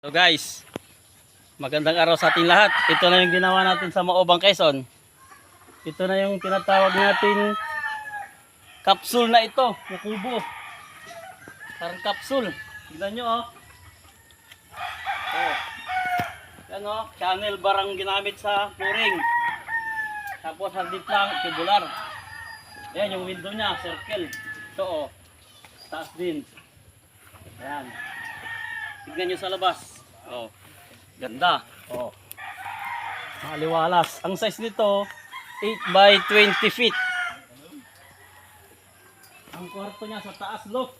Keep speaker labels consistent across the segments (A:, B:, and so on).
A: So guys, magandang araw sa ating lahat. Ito na yung ginawa natin sa Maobang, Quezon. Ito na yung tinatawag natin capsule na ito, na kubo. Parang capsule. Tignan nyo oh. Oh. Yan oh, channel barang ginamit sa flooring. Tapos hardip lang, tubular. Yan yung window niya, circle. Ito oh, taas din. Yan. Tignan nyo sa labas. Oh, ganda. Oh, maliwalas. Ang size nito, 8 by 20 feet. Ang kwarto niya sa taas, loft.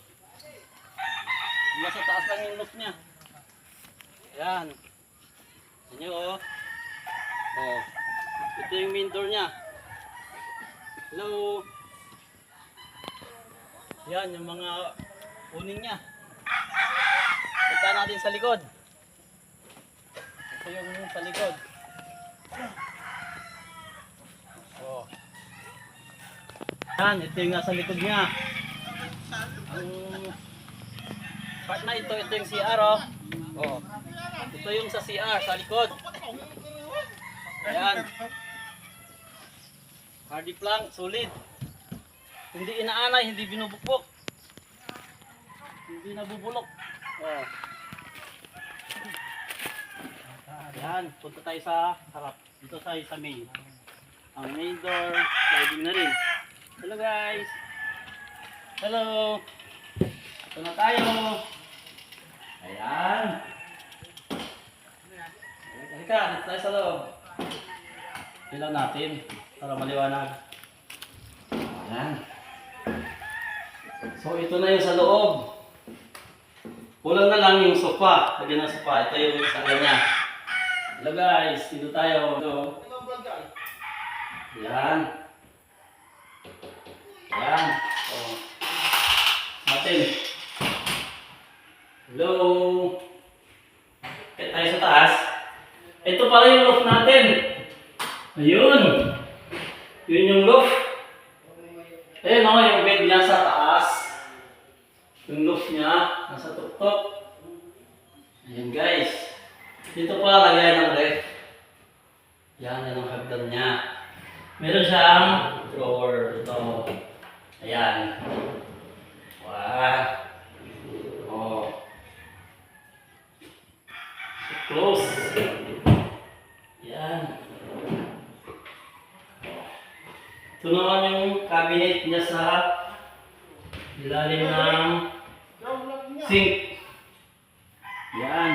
A: Nasa taas lang yung loft niya. Yan. Yan oh. Oh. Ito yung main door niya. Hello. Yan yung mga uning niya. Punta natin sa likod. Ito yung sa likod. Oh. Yan, ito yung nasa likod niya. Ang part na ito yung CR oh. Oh. Ito yung sa CR, sa likod. Ayan. Hardy plank, solid. Hindi inaanay, hindi binubukbok. Hindi nabubulok. Oh. Ayan, punta tayo sa harap. Dito tayo sa main. Ang main door, sliding na rin. Hello guys. Hello. Ito na tayo. Ayan. Halika, dito tayo sa loob. Ilaw natin para maliwanag. Ayan. So ito na yung sa loob. Kulang na lang yung sofa. Lagyan ng sofa. Ito yung sangga niya. Hello guys, dito tayo. Ito. Ayan. Ayan. Oh. Natin. Hello. Kaya tayo sa taas. Ito pala yung loft natin. Ayun. Yun yung loft. Ayun o, yung bed niya sa taas. Yung loft niya, nasa tuktok. Ayan guys. Dito pa lagay ng ref. Yan, yan ang hagdan niya. Meron siyang drawer. Ito. Ayan. Wow. Oh. So close. Yan. Ito naman yung cabinet niya sa ilalim ng sink. Yan.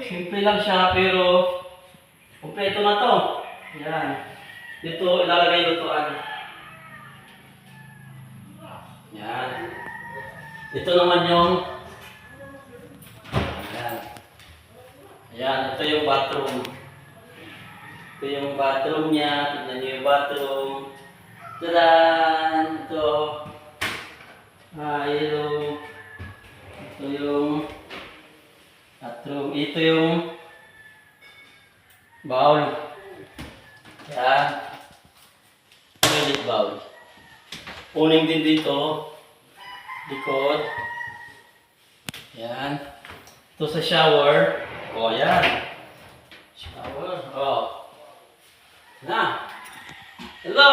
A: Simple lang siya pero kompleto na to. Yan. Dito ilalagay lutuan. Yan. Ito naman yung yan. Yan. Ito yung bathroom. Ito yung bathroom niya. Tignan niyo yung bathroom. Tadaan! Ito. Hello. Ito yung bathroom. Ito yung bowl. Yan. Toilet bowl. Uning din dito. Likod. Yan. Ito sa shower. O, yan. Shower. O. Na. Hello.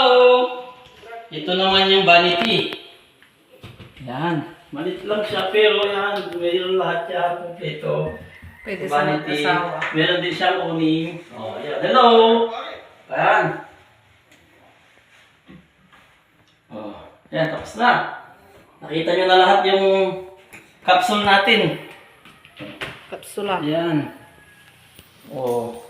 A: Ito naman yung vanity. Yan. Malit lang siya pero yan. Mayroon lahat siya. Kompleto.
B: Pwede sa mag-asawa.
A: Meron din siyang uning. Oh, yan. Hello! Ayan. Oh, yan. Tapos na. Nakita nyo na lahat yung capsule natin.
B: Kapsula.
A: Ayan. Oh.